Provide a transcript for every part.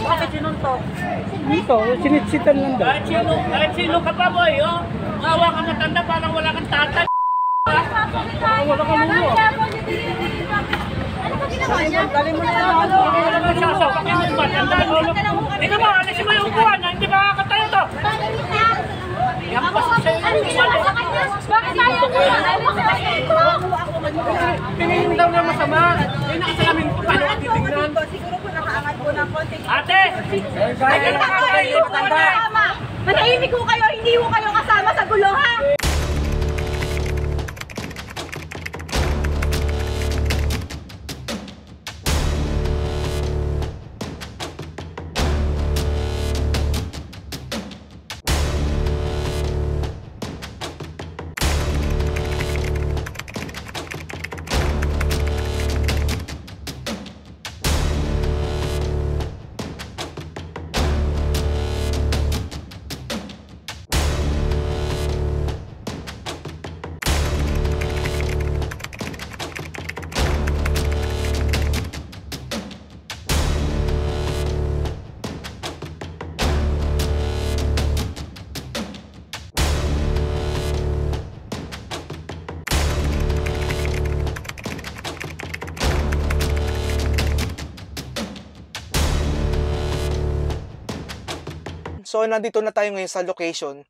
Bakit sinuntok? Dito, sinitsitan lang daw. Kahit sino ka pa boy, oh. Ngawa ka matanda, parang wala kang tatay. Wala kang lulo. Ano ba ginawa niya? Galing mo na yan. Wala kang sasapakin mo ba? Tandaan mo. Ikaw ba, alisin mo yung upuan na hindi makakatayo to. Yan pa sa sa'yo. Ano ginawa sa kanya? Bakit ayaw ko yan? Tingin daw na masama. Yung nakasalamin ko, paano ka titignan? Siguro po nakaangat po ng konti. Ate! Ay, nakakatayo ko na. Manahimik ko kayo, hindi ko kayo kasama sa gulo, ha? So, nandito na tayo ngayon sa location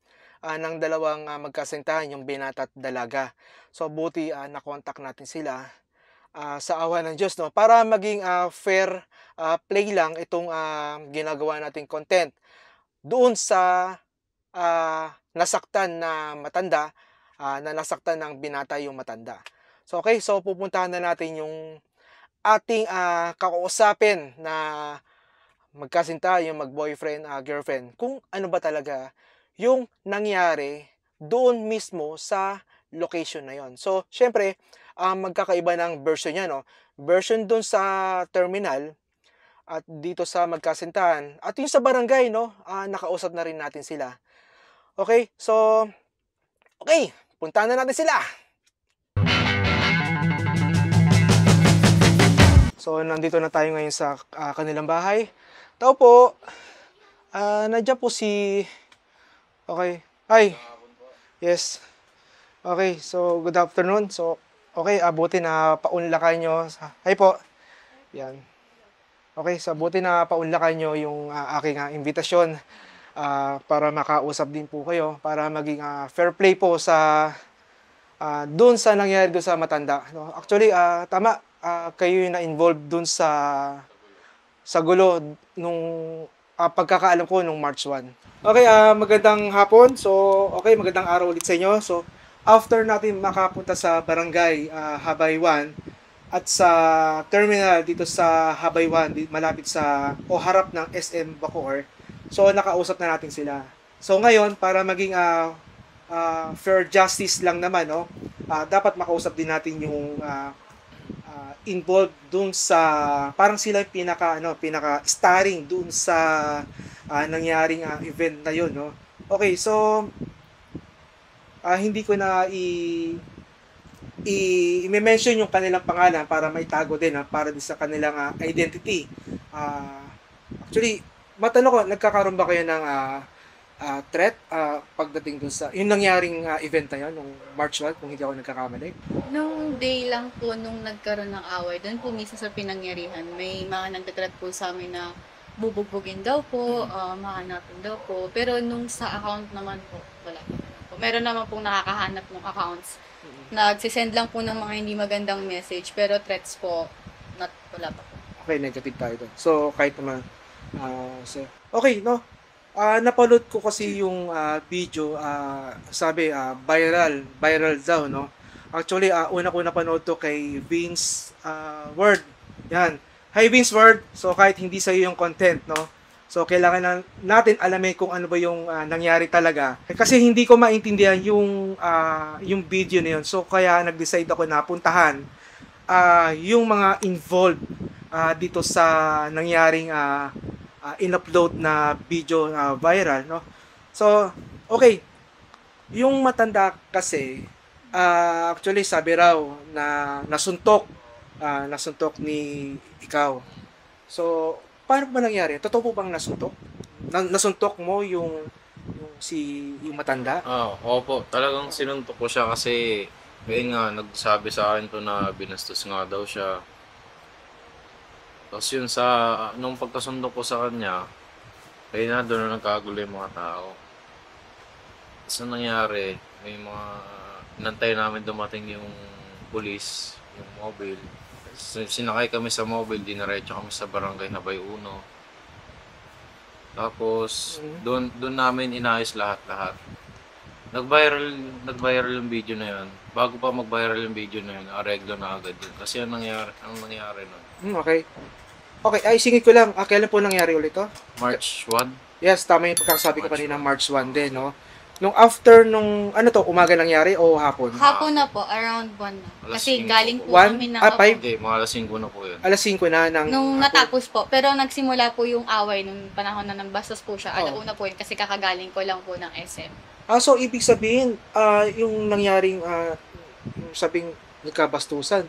ng dalawang magkasintahan, yung binata at dalaga. So, buti na-contact natin sila sa awa ng Diyos, no? Para maging fair play lang itong ginagawa nating content. Doon sa nasaktan na matanda, na nasaktan ng binata yung matanda. So, okay. So, pupuntahan na natin yung ating kakausapin na magkasinta, yung mag-boyfriend, girlfriend, kung ano ba talaga yung nangyari doon mismo sa location na yon. So, syempre, magkakaiba ng version niya, no? Version doon sa terminal at dito sa magkasintahan. At yung sa barangay, no? Nakausap na rin natin sila. Okay, so, okay, puntahan na natin sila. So, nandito na tayo ngayon sa kanilang bahay. Tao po, nandiyan po si... Okay, hi. Yes. Okay, so good afternoon. So, okay, buti na paunlakan nyo. Hi po. Yan. Okay, so buti na paunlakan nyo yung aking imbitasyon para makausap din po kayo, para maging fair play po sa dun sa nangyari dun sa matanda. No? Actually, tama, kayo yung na-involved dun sa gulo nung pagkakaalam ko nung March 1. Okay, magandang hapon. So, okay, magandang araw ulit sa inyo. So, after natin makapunta sa barangay Habay 1 at sa terminal dito sa Habay 1, malapit sa o harap ng SM Bacoor, so nakausap na natin sila. So, ngayon, para maging fair justice lang naman, no, dapat makausap din natin yung involved dun sa parang sila yung pinaka starring dun sa nangyaring event na yun, no. Okay, so hindi ko na i-mention yung kanilang pangalan para maitago din, para din sa kanilang identity. Actually, matanong ko, nagkakaroon ba kayo ng threat pagdating dun sa yung nangyaring event na yun, nung March 1, kung hindi ako nagkakamali? Nung day lang po, nung nagkaroon ng away, doon po mismo sa pinangyarihan, may mga nagtatrat po sa amin na bubugbugin daw po, mahanapin daw po. Pero nung sa account naman po, wala po. Meron naman pong nakakahanap ng accounts. Nagsisend lang po ng mga hindi magandang message, pero threats po, wala pa po. Okay, negative tayo doon. So, kahit naman, okay, no? Napanood ko kasi yung video, sabi, viral daw, no? Actually, una ko napanood to kay Vince Ward. Yan. Hi, Vince Ward. So, kahit hindi sa'yo yung content, no? So, kailangan natin alamin kung ano ba yung nangyari talaga. Kasi hindi ko maintindihan yung video na yun. So, kaya nag-decide ako na puntahan yung mga involved dito sa nangyaring in-upload na video viral, no? So, okay. Yung matanda kasi, actually sabi raw na nasuntok ni ikaw. So, paano ba nangyari? Totoo po bang nasuntok? Nasuntok mo yung matanda? Opo, talagang sinuntok ko siya kasi ngayon nga, nagsabi sa akin to na binastos nga daw siya. Tapos yun nung pagkasundok ko sa kanya, kaya na doon na nagkagulo yung mga tao. Tapos ang nangyari, may inantay namin dumating yung pulis, yung mobile. Sinakay kami sa mobile, dinaretso kami sa barangay Habay Uno. Tapos, doon namin inayos lahat-lahat. Nag-viral yung video na yun. Bago pa mag-viral yung video na yun, areglo na agad yun. Kasi ang nangyari nun. Okay. Okay, ay singit ko lang. Kailan po nangyari ulit to? March 1? Yes, tama yung pagkakasabi ko kanina, March 1 din, no? Nung after umaga nangyari o hapon? Hapon na po, around 1 na. Kasi 5 galing po One? kami ng... Ah, 5? Hindi, mga alas 5 na po yun. Alas 5 na ng... Nung natapos po. Pero nagsimula po yung away nung panahon na nambastos po siya. Alauna po yun kasi kakagaling ko lang po ng SM. So ibig sabihin, yung nangyaring, yung sabing nagkabastusan,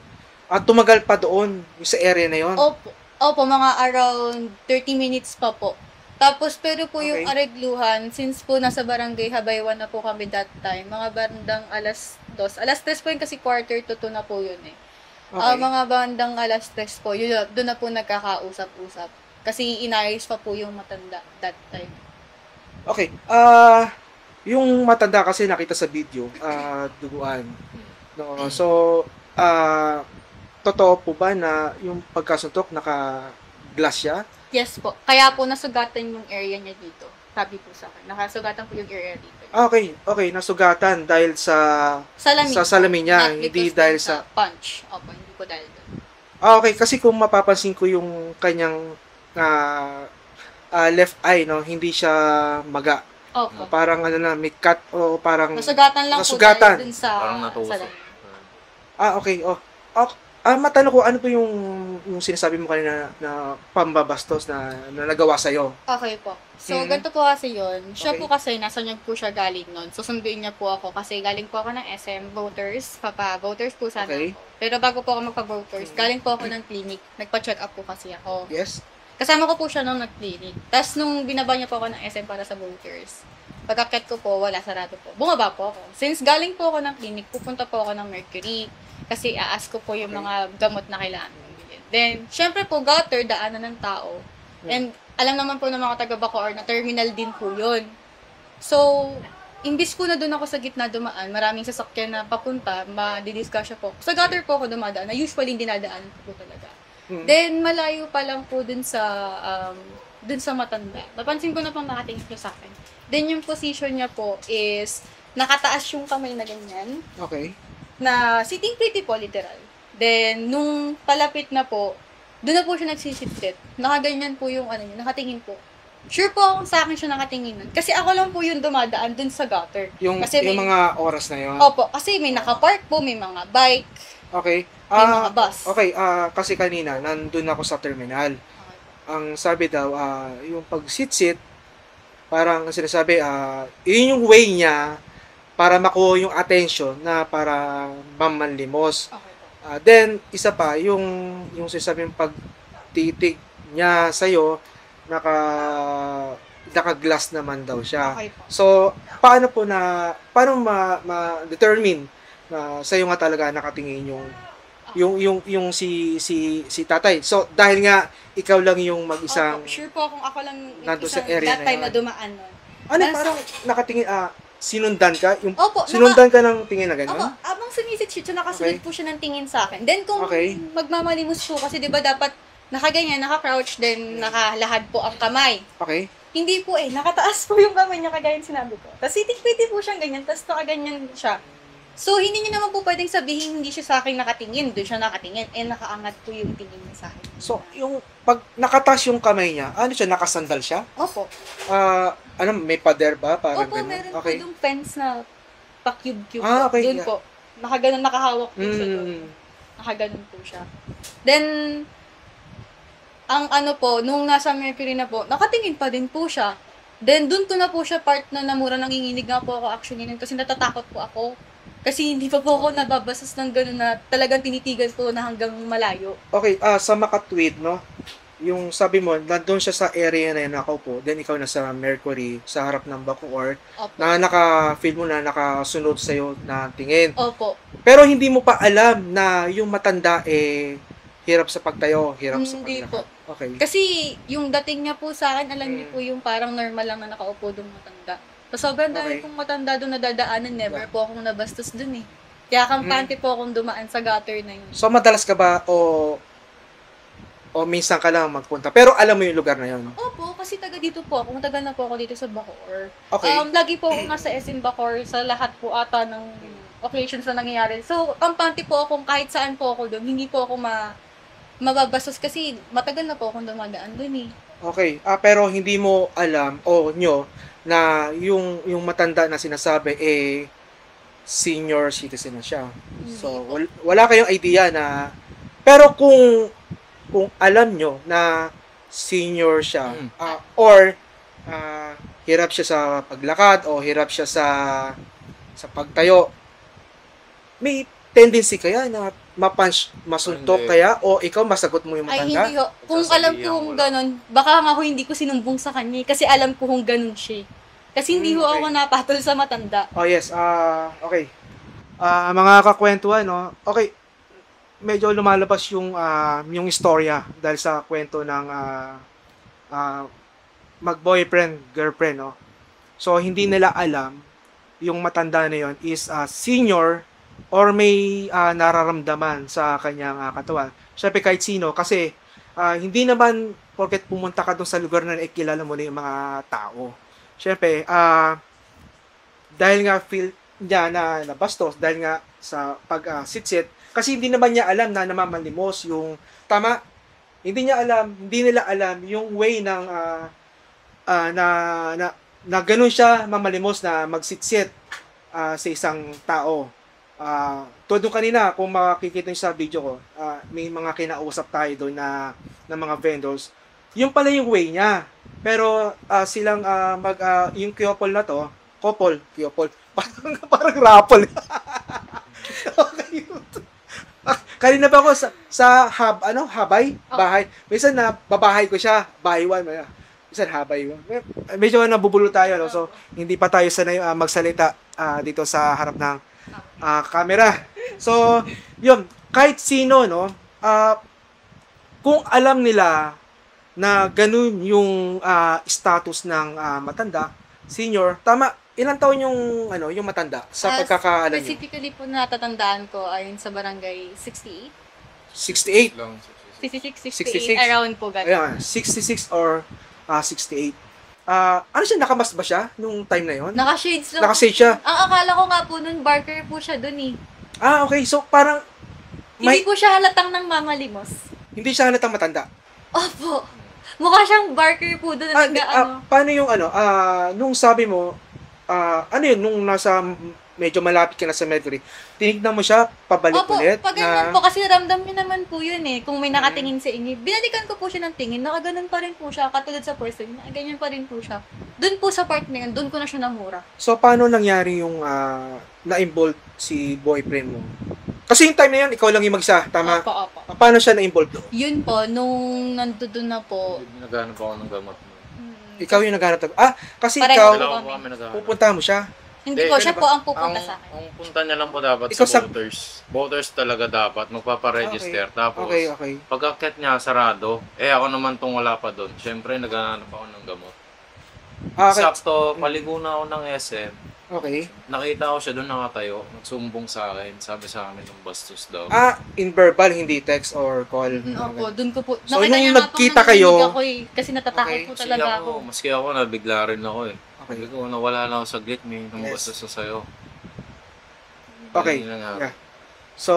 tumagal pa doon, yung sa area na yon. Opo, mga around 30 minutes pa po. Tapos, pero po yung Okay. aregluhan, since po nasa barangay Habaywan na po kami that time, mga bandang alas 2. Alas 3 po yun kasi quarter to 2 na po yun eh. Okay. Mga bandang alas 3 po, yun, doon na po nagkakausap-usap. Kasi inayos pa po yung matanda that time. Okay. Yung matanda kasi nakita sa video, duguan. No, so, totoo po ba na yung pagkasuntok naka-glass siya? Yes po. Kaya po nasugatan yung area niya dito. Sabi po sa akin. Nakasugatan po yung area dito. Okay, nasugatan dahil sa Salamin. sa salamin niya, Not hindi because dahil dun sa punch. Opo, hindi po dahil doon. Okay, kasi kung mapapansin ko yung kanyang left eye, no, hindi siya maga. Opo. Parang may cut o parang Nasugatan lang Nasugatan. po dahil dun sa Parang natusok. salamin. okay. Matanong ko, ano po yung sinasabi mo kanina na pambabastos na nagawa sa'yo? Okay po. So, Mhm. ganito po kasi yun. Siya Okay. po kasi, nasa niya po siya galing nun. Susunduin niya po ako kasi galing po ako ng SM, voters, voters po sana Okay. ako. Pero bago po ako magpa-voters, galing po ako ng clinic, nagpa-check up po kasi ako. Yes? Kasama ko po siya nung nag-clinic. Tapos nung binaba niya po ako ng SM para sa voters, pagkakit ko po, wala, sarado po. Bumaba po ako. Since galing po ako ng clinic, pupunta po ako ng Mercury. Kasi aas ko po yung mga gamot na kailangan kong bilhin. Then, syempre po, gutter, daanan ng tao. And alam naman po ng mga taga-Bacoor na terminal din po yun. So, imbis po na doon ako sa gitna dumaan, maraming sasakyan na papunta, madidiscuss po. Sa gutter po ako dumadaan, na usually dinadaan po talaga. Then, malayo pa lang po dun sa matanda. Napansin ko na pang nakatingin siya sa akin. Then, yung position niya po is, nakataas yung kamay na ganyan, Okay. na sitting pretty po, literal. Then, nung palapit na po, doon na po siya nagsisipsit. Nakaganyan po yung niya, nakatingin po. Sure po akong sa akin siya nakatingin nun. Kasi ako lang po yung dumadaan dun sa gutter. Kasi Yung mga oras na yun? Opo, kasi may nakapark po, may mga bike, Okay. may mga bus. Okay, kasi kanina, nandun ako sa terminal. Ang sabi daw, yung pag-sit-sit, parang sinasabi, yun yung way niya para makuha yung attention na para mamanlimos. Okay po. Then, isa pa, yung sinasabi yung pagtitig niya sa'yo, naka-glass naman daw siya. Okay po. So, paano ma-determine na sa'yo nga talaga nakatingin yung si tatay? So, dahil nga ikaw lang yung mag-isang Opo, sure po kung ako lang nandun sa isang area that na time yun. na dumaan nun. parang nakatingin, sinundan ka? Opo, Sinundan ka ng tingin na Opo, gano'n? abang sumisit siya, nakasunod Okay. po siya ng tingin sa akin. Then kung Okay. magmamalimos po, kasi di ba dapat nakaganyan, naka-crouch, then nakalahad po ang kamay. Okay. Hindi po nakataas po yung kamay niya, kagaya yung sinabi ko. Tapos sitting-pretty po siyang ganyan, tapos nakaganyan siya. So, hindi niyo naman po pwedeng sabihin hindi siya sa akin nakatingin, doon siya nakatingin, nakaangat po yung tingin niya sa akin. So, yung pag nakataas yung kamay niya, siya, nakasandal siya? Opo. May pader ba? Parang Opo, ganun? meron Okay. po yung fence na pa-cube-cube Okay, doon yeah. po. Nakaganon, nakahawak po siya doon. Nakaganon po siya. Then, ang nung nasa Mercury na po, nakatingin pa din po siya. Then, doon ko na po siya part na namura, nanginginig nga po ako actually nun kasi natatakot po ako. Kasi hindi pa po ako nababasas ng gano'n na talagang tinitigan po na hanggang malayo. Okay, sa makatwid, no? yung sabi mo, nandun siya sa area na yun, nakaupo, then ikaw nasa Mercury, sa harap ng Bacoor, Opo. na naka-feel mo na nakasunod sa'yo na tingin. Opo. Pero hindi mo pa alam na yung matanda hirap sa pagtayo, hirap sa Hindi paglakad. po. Okay. Kasi yung dating niya po sa akin, alam niyo po yung parang normal lang na nakaupo doon matanda. So, sobrang dami Okay. pong matanda doon nadadaanan, never po akong nabastos doon eh. Kaya kampante po akong dumaan sa gutter na yun. So madalas ka ba o minsan ka lang magpunta? Pero alam mo yung lugar na yun. Opo, kasi taga dito po ako. Matagal na po ako dito sa Bacoor. Okay. Lagi po ako nasa SM Bacoor sa lahat po ata ng occasions na nangyayari. So, kampante po akong kahit saan po ako doon. Hindi po ako mababastos kasi matagal na po akong dumadaan doon eh. Okay. Pero hindi mo alam o nyo na yung matanda na sinasabi senior citizen na siya. So wala kayong idea na pero kung alam nyo na senior siya or hirap siya sa paglakad o hirap siya sa pagtayo, may tendency kaya na masuntok Hindi. kaya o ikaw masagot mo yung Ay, matanda? hindi ho. Kung alam ko kung ganun, baka nga ho hindi ko sinumbong sa kanya kasi alam ko kung ganun siya. Kasi hindi ho Okay. ako napatol sa matanda. Oh yes, okay. Mga kakwentuhan, no? Okay. Medyo lumalabas yung istorya dahil sa kwento ng mag-boyfriend, girlfriend, no? So hindi nila alam yung matanda na yon is senior or may nararamdaman sa kanyang katawan. Syempre kahit sino kasi hindi naman porket pumunta ka doon sa lugar na ikilala mo na yung mga tao. Syempre, dahil nga feel niya na nabastos, dahil nga sa pag-sitsit, kasi hindi naman niya alam na namamalimos yung, tama, hindi nila alam yung way ng, na ganun siya mamalimos na magsitsit sa isang tao. Todo kanina, kung makikita niyo sa video ko, may mga kinausap tayo doon na mga vendors, yung pala yung way niya. Pero silang yung couple na to, couple, parang raffle. Okay. Kanina ba ako sa habay, bahay. Minsan na babahay ko siya, bahay one, minsan habay one. Medyo nabubulo tayo, no? So hindi pa tayo sanay magsalita dito sa harap ng camera. So, yun, kahit sino, no, kung alam nila na ganun yung status ng matanda, senior, tama, ilang taon yung matanda sa pagkakaalam niyo? Specifically po natatandaan ko ayun sa barangay 68. 68. Lang. 66, 66. 68, around po ganun. Ayan, 66 or 68. Ano siya, nakamas ba siya nung time na yon? Naka-shades lang. Nakasave siya. Ang akala ko nga po nun, barker po siya dun eh. Okay. So, parang, Hindi po siya halatang ng mamalimos. hindi siya halatang matanda. Opo. Mukha siyang barker po dun na Paano yung nung sabi mo, ano yun, nung nasa, medyo malapit ka na sa Mercury, tinignan mo siya, pabalik Opo, ulit? pag ganyan po, kasi ramdam niyo naman po yun eh. Kung may nakatingin sa inyo, binalikan ko po siya ng tingin, nakaganon pa rin po siya, katulad sa person, nakaganyan pa rin po siya. Doon po sa part na yun, doon ko na siya namura. So, paano nangyari yung na-involve si boyfriend mo? Kasi yung time na yun, ikaw lang yung mag-isa, tama? Opo. Paano siya na-involve doon? Yun po, nung nandoon na po, Naghanap ako ng gamot mo. Ikaw yung naghanap. Kasi Pareho ikaw, po Dalawa kami. po kami naghahanap. pupunta mo siya. hindi po, Ano siya ba? po ang pupunta sa akin. Ang punta niya lang po dapat Ikaw sa sa- voters. Voters talaga dapat. Magpaparegister. Tapos, Okay. pag-akit niya, sarado. Ako naman tong wala pa doon. Siyempre, naghahanap ako ng gamot. Okay. Sakto, paligo na ako ng SM. Okay. Nakita ko siya doon nakatayo. Nagsumbong sa akin. Sabi sa amin ng bastos daw. In verbal, hindi text or call. Opo, doon ko po. So, Nakita nung niya nga po nagkita nang kayo- narinig ako eh, kasi natatakot Okay. po Maski talaga ako. Maski ako, nabigla rin ako eh. Okay. Sabi ko, nawala na ako saglit. May nang Yes. bastos na sa'yo. Okay. Ganun na nga. Yeah. So,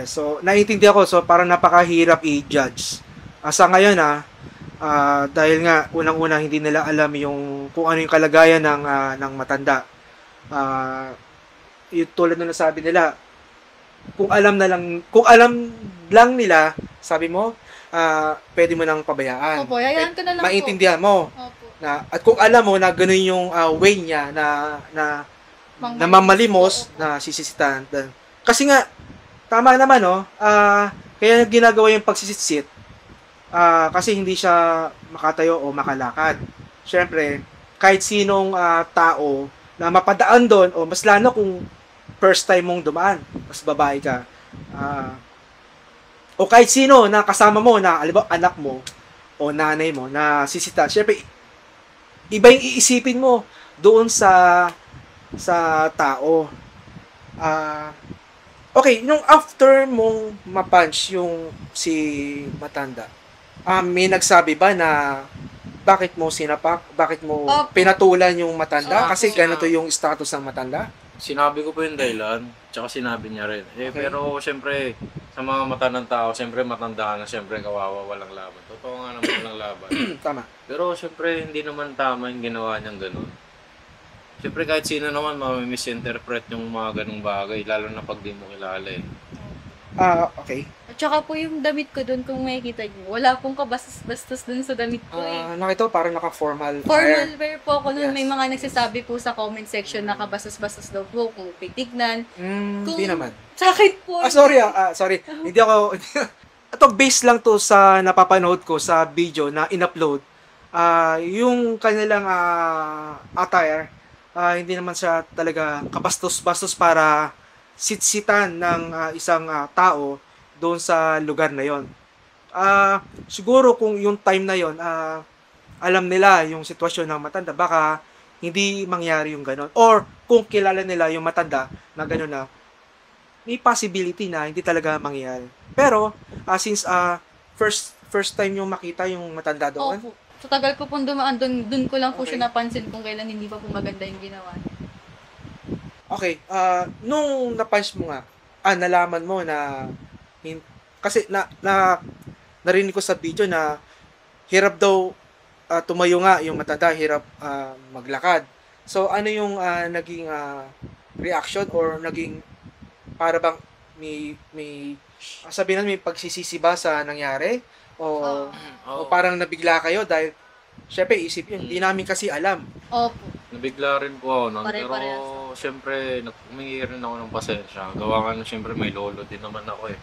so, naiintindihan ko. So, parang napakahirap i-judge. Sa ngayon, dahil nga, unang-una, hindi nila alam kung ano yung kalagayan ng matanda. Yung tulad na nasabi nila, kung alam lang nila, sabi mo, pwede mo nang pabayaan. Opo, yayaan ko na lang po. Maintindihan mo. Opo. At kung alam mo na ganun yung way niya na mamalimos, na sisisitan. Kasi nga, tama naman, no? Kaya ginagawa yung pagsisitsit kasi hindi siya makatayo o makalakad. Siyempre, kahit sinong tao na mapadaan doon o mas lalo kung first time mong dumaan, mas babae ka, o kahit sino na kasama mo na anak mo o nanay mo na sisita, syempre iba yung iisipin mo doon sa tao. Okay, nung after mong ma-punch yung si matanda, may nagsabi ba na bakit mo sinapak, bakit mo Opo. pinatulan yung matanda? Opo. Kasi ganito yung status ng matanda? Sinabi ko po yung dahilan, tsaka sinabi niya rin. Okay. Pero siyempre, sa mga mata ng tao, siyempre matanda na, siyempre kawawa, walang laban. Totoo nga naman walang laban. Tama. Pero siyempre, hindi naman tama yung ginawa niyang ganun. Siyempre, kahit sino naman misinterpret yung mga ganung bagay, lalo na pag di mo kilala eh. Okay. At saka po yung damit ko doon, kung makikita niyo, wala pong kabastos-bastos doon sa damit ko eh. Nakita ko parang naka-formal Formal wear. wear po ako noon. Yes. May mga nagsasabi po sa comment section na kabastos-bastos daw po kung titignan. Hindi naman. Sa akin po. Sorry. Hindi ako... Ito, based lang to sa napapanood ko sa video na in-upload. Yung kanilang attire, hindi naman siya talaga kabastos-bastos para sitsitan ng isang tao doon sa lugar na yon. Siguro kung yung time na yon, alam nila yung sitwasyon ng matanda, baka hindi mangyari yung ganon. Or kung kilala nila yung matanda na ganon na, may possibility na hindi talaga mangyari. Pero, since first time yung makita yung matanda doon, Opo. Sa tagal ko pong dumaan, doon ko lang po Okay. siya napansin kung kailan hindi pa po maganda yung ginawa niya. okay, nung napunch mo nga, nalaman mo na, kasi narinig ko sa video na hirap daw tumayo nga yung matanda, hirap maglakad. So, ano yung naging reaction or naging para bang may sabihin na may pagsisisi ba sa nangyari? O parang nabigla kayo dahil syempre isip yun, hindi namin kasi alam. Opo. Nabigla rin po ako nun, pero Pare-parehas. siyempre, humingi rin ako ng pasensya. Gawa nga nun, siyempre may lolo din naman ako eh.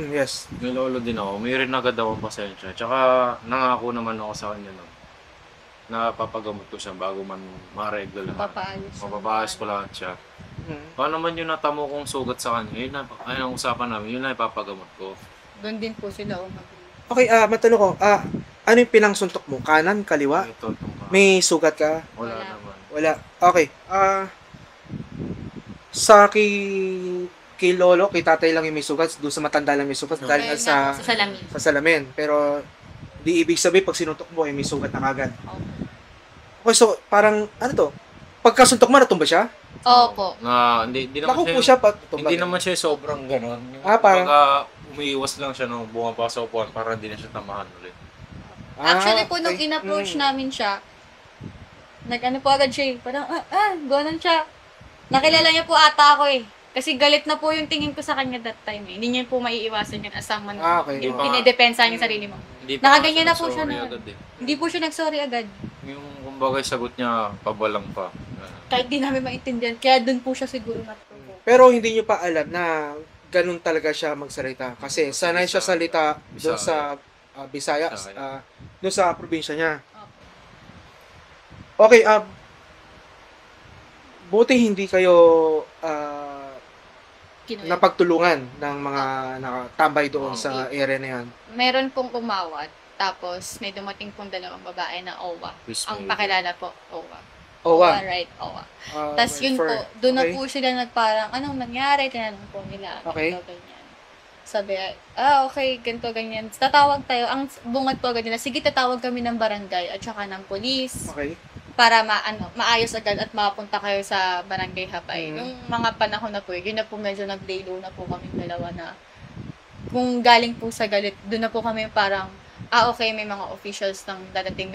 Yes. May lolo din ako, humingi rin agad ako ng pasensya. Tsaka nangako naman ako sa kanya nun. Napapagamot ko siya bago man ma-regla lahat. Mapapaayos ko lahat siya. Paano naman yung natamo kong sugat sa kanya, yun ang usapan namin, yun na ipapagamot ko. Doon din po sila umag. Okay, matanong ko, ano yung pinangsuntok mo? Kanan, kaliwa? Ito, May sugat ka? wala Wala. naman. Wala. Okay. Sa kay lolo, kay tatay lang yung may sugat, doon sa matanda lang may sugat dahil nga sa salamin. salamin. Pero di ibig sabihin pag sinuntok mo, may sugat na kagad. Opo. Okay, so parang ano to? Pagkasuntok mo, natumba siya? Opo. Hindi naman Nakupo siya pa tumba. Hindi naman siya sobrang gano'n. Parang- Kumbaga, umiiwas lang siya nung bumaba sa upuan para hindi na siya tamahan ulit. Actually po, nung okay. in-approach namin siya, nag-ano po agad siya eh. Parang, gano'n siya. Nakilala niya po ata ako eh. Kasi galit na po yung tingin ko sa kanya that time eh. Hindi niya po maiiwasan yun asang man. Okay. Yung pinidepensa niya yung sarili mo. Hindi Nakaganyan nga na po siya sorry na. agad eh. Hindi po siya nag-sorry agad. Yung kumbaga sagot niya, pabalang pa. Kahit di namin maintindihan. Kaya doon po siya siguro natutuwa. Pero hindi nyo pa alam na ganun talaga siya magsalita. Kasi sanay siya salita doon sa Visayas, doon sa probinsya niya. Okay, buti hindi kayo napagtulungan ng mga nakatambay doon sa area na yan. Meron pong umawat. Tapos may dumating pong dalawang babae na OWA. Ang pakilala po, OWA. OWA. Right, OWA. Tapos yun po, doon na po sila nagparang, anong nangyari? Tinanong po nila. Okay. Ganito, ganyan. Sabi, okay, ganito, ganyan. Tatawag tayo. Ang bungad po agad nila, sige, tatawag kami ng barangay at saka ng polis Okay. para maayos agad at mapunta kayo sa barangay Hapay. Nung mga panahon na po, yun na po medyo nag-lay low na po kami dalawa na kung galing po sa galit, doon na po kami parang, okay, may mga officials nang dadating,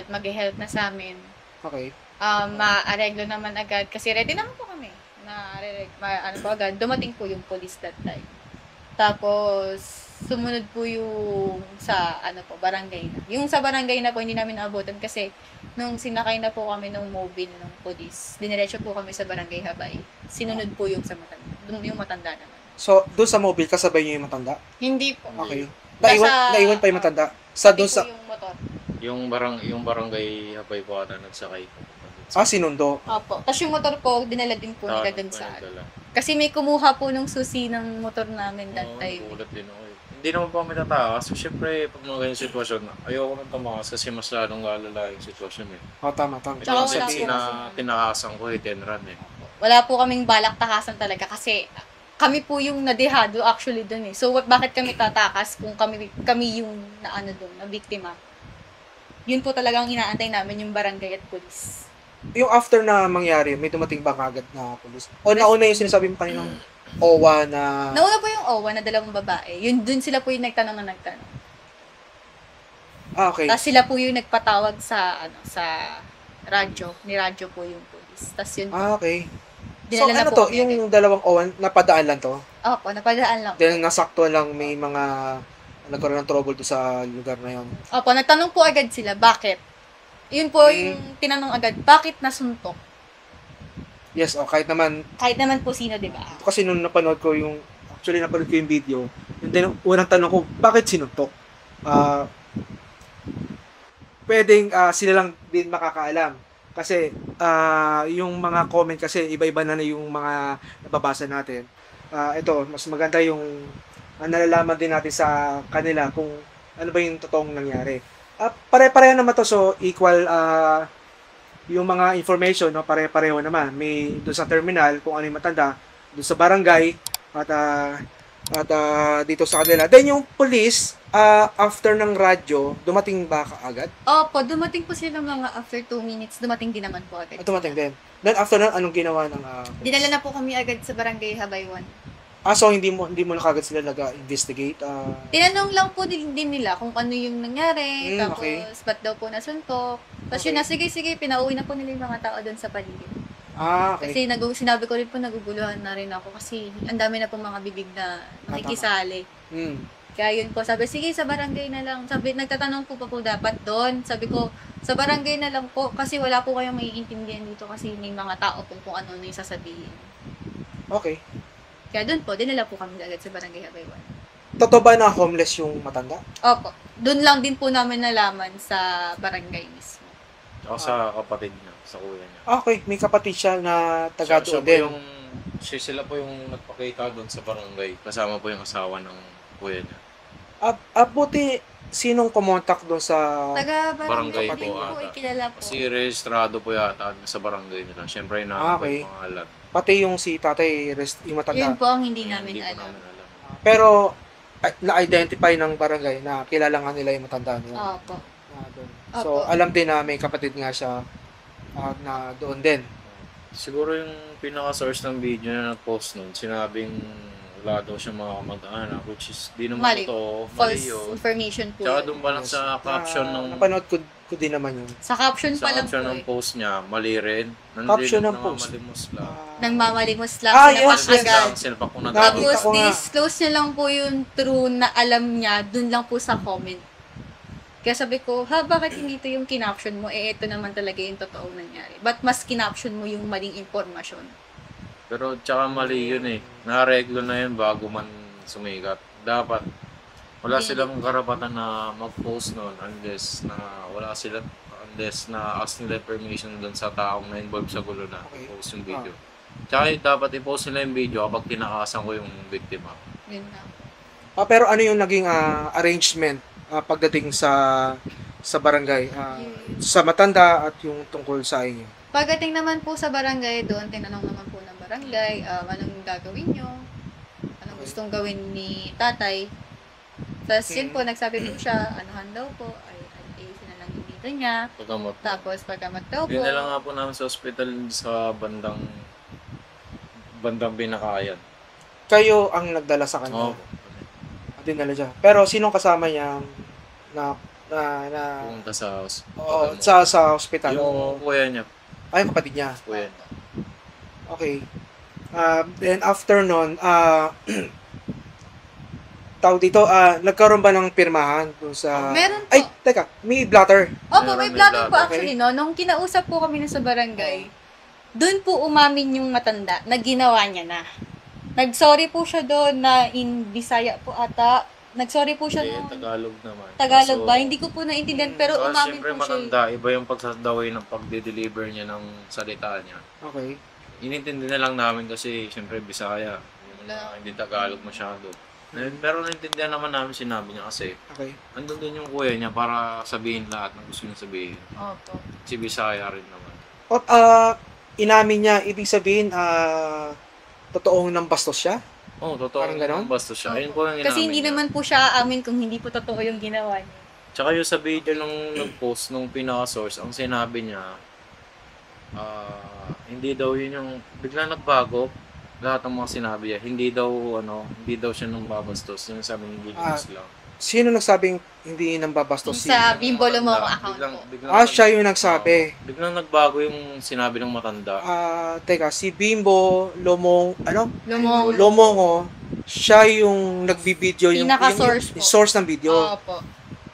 mag-help na sa amin. Okay. Ma-areglo naman agad kasi ready naman po kami ano po agad, dumating po yung police that time. Tapos sumunod po yung sa barangay na. Yung sa barangay na po hindi namin naabutan kasi nung sinakay na po kami ng mobile ng police, diniretso po kami sa barangay Habay. Sinunod po yung sa matanda, yung matanda naman. So, doon sa mobile, kasabay niyo yung matanda? Hindi po. Okay. Nasa- Naiwan pa yung matanda? Sa Pati doon po sa... yung motor. Yung barangay Habay po ata nagsakay. sinundo. Opo. Tapos yung motor po, dinala din po nila dun sa Kasi may kumuha po nung susi ng motor namin that time. Nagulat din ako eh. Hindi naman po kami tatakas. So, syempre, pag mga ganyan sitwasyon, ayoko nang tumakas kasi mas lalong lalala yung sitwasyon eh. Tama. Tsaka Ito wala kasi po tinakasan ko eh, 10 run eh. Wala po kaming balak takasan talaga kasi kami po yung nadehado actually dun eh. So, bakit kami tatakas kung kami yung naano dun, na biktima? Yun po talagang inaantay namin yung barangay at police. Yung after na mangyari, may dumating ba kagad na pulis? O nauna yung sinasabi mo kaninang OWA na... Nauna po yung OWA na dalawang babae. Yun dun sila po yung nagtanong. Okay. Tapos sila po yung nagpatawag sa radyo. Ni radyo po yung police. Tapos yun po. Okay. So, dinala na ano po to? kami Yung agad. dalawang OWA, napadaan lang to? Opo, napadaan lang. Then, nasakto lang may mga nagkaroon ng trouble to sa lugar na yon. Opo, nagtanong po agad sila, bakit? Yun po yung tinanong agad, bakit nasuntok? Yes, kahit naman, Kahit naman po sino, di ba? kasi nung napanood ko yung video, yung unang tanong ko, bakit sinuntok? Pwedeng sila lang din makakaalam. Kasi yung mga comment kasi iba-iba na yung mga nababasa natin. Ito, mas maganda yung nalalaman din natin sa kanila kung ano ba yung totoong nangyari. Pare-pareho naman to, so equal yung mga information, no, pare-pareho naman. May doon sa terminal kung ano yung matanda, doon sa barangay at dito sa kanila. Then yung police, after ng radyo, dumating ba kaagad? Opo, dumating po sila mga after 2 minutes, dumating din naman po agad. Dumating din. Then after nun, anong ginawa ng Dinala na po kami agad sa barangay Habaywan. so hindi mo na kagad sila nag-investigate? Tinanong lang po din nila kung ano yung nangyari, tapos okay. ba't daw po nasuntok. Tapos yun na, sige, pinauwi na po nila yung mga tao doon sa paligid. Okay. Kasi sinabi ko rin po, naguguluhan na rin ako kasi ang dami na po mga bibig na nakikisali. Kaya yun po, sabi, sige, sa barangay na lang. Sabi, nagtatanong po dapat doon. Sabi ko, sa barangay na lang po kasi wala po kayong maiintindihan dito kasi may mga tao po kung ano yung sasabihin. Okay. Kaya doon po, dinala po kami agad sa barangay Habaywan. Totoo ba na homeless yung matanda? Opo, doon lang din po namin nalaman sa barangay mismo. Ako sa kapatid niya, sa kuya niya. Okay, may kapatid siya na taga doon din. Sila po yung nagpakita doon sa barangay. Kasama po yung asawa ng kuya niya. Buti, sinong kumontak doon sa... Taga Barangay barangay po din po, ata. kilala po. Kasi rehistrado po yata sa barangay nila. Siyempre, Okay. yung pangalan. Pati yung si tatay, yung matanda. Yun po ang hindi namin Hindi po alam. namin alam. Pero, na-identify ng barangay na kilala nga nila yung matanda niya. Opo. Doon. So, Opo. alam din na may kapatid nga siya na doon din. Siguro yung pinaka-source ng video na nag-post nun, sinabing wala daw siya mga kamag-anak, which is di naman Mali. totoo. Mali False yun. information po. Tsaka yun. doon pa lang sa caption ng Napanood ko din naman yun. Sa caption pa lang po ng eh. post niya, mali rin. Caption ng post. Malimos lang. Nang mamalimos lang, Yes, sinapak agad. Sinapak ko na Nakita Tapos, ko nga. disclose niya lang po yung true na alam niya, dun lang po sa comment. Kaya sabi ko, bakit hindi ito yung kinaption mo? Ito naman talaga yung totoong nangyari. Ba't mas kinaption mo yung maling impormasyon? Pero tsaka mali yun eh. Nareglo na yun bago man sumikat. Dapat wala silang karapatan na mag-post noon unless na ask nila permission dun sa taong na involved sa gulo na i-post yung video. Tsaka dapat i-post nila yung video kapag tinakasan ko yung biktima. Yun na. Pero ano yung naging arrangement pagdating sa barangay? Sa matanda at yung tungkol sa inyo? Pagdating naman po sa barangay doon, tinanong naman po ng barangay, anong gagawin nyo? Anong gustong gawin ni tatay? Tapos yun po, nagsabi po siya, anuhan daw po, ay ayusin na lang yung dito niya. Pagkamot. Tapos pagkamat daw po. Yun na lang nga po namin sa ospital sa bandang Binakayan. Kayo ang nagdala sa kanya? Oo. Dinala siya. Pero sinong kasama niya na Pumunta sa sa ospital? Yung kuya niya. Ay, kapatid niya. Kuya niya. Okay. Then after nun, tawag dito, nagkaroon ba ng pirmahan dun sa... Meron po. Ay, teka, may blatter. Opo, may Meron, blatter po may actually, no? Nung kinausap po kami na sa barangay, doon po umamin yung matanda na ginawa niya na. Nag-sorry po siya doon na in Bisaya po ata. Nag-sorry po siya Hindi, noon. Tagalog naman. Tagalog Kaso, ba? Hindi ko po naintindihan pero umamin Siyempre po siya. matanda, iba yung pagsadaway ng pagde-deliver niya ng salita niya. Okay. Inintindi na lang namin kasi siyempre Bisaya. Hindi Tagalog masyado. Pero naintindihan naman namin sinabi niya kasi Okay. andun din yung kuya niya para sabihin lahat ng gusto niya sabihin. Opo. Si Bisaya rin naman. At inamin niya, ibig sabihin, totoong nang bastos siya? Oo, totoo. Parang ganon? Basta siya. Ayun po yung Kasi inamin hindi niya. naman po siya aamin kung hindi po totoo yung ginawa niya. Tsaka yung sa video nung nag-post nung pinaka-source, ang sinabi niya, hindi daw yun yung, bigla nagbago, lahat ng mga sinabi niya, hindi daw siya nung babastos, yung sabi ng videos lang. Sino nagsabing hindi nang babastos? Sa Bimbo Lumong account po. Siya yung nagsabi. Biglang nagbago yung sinabi ng matanda. Teka, si Bimbo Lomong, Lumong. Lomongo, siya yung nagbibideo yung Pinaka-source yung po. source ng video. Opo.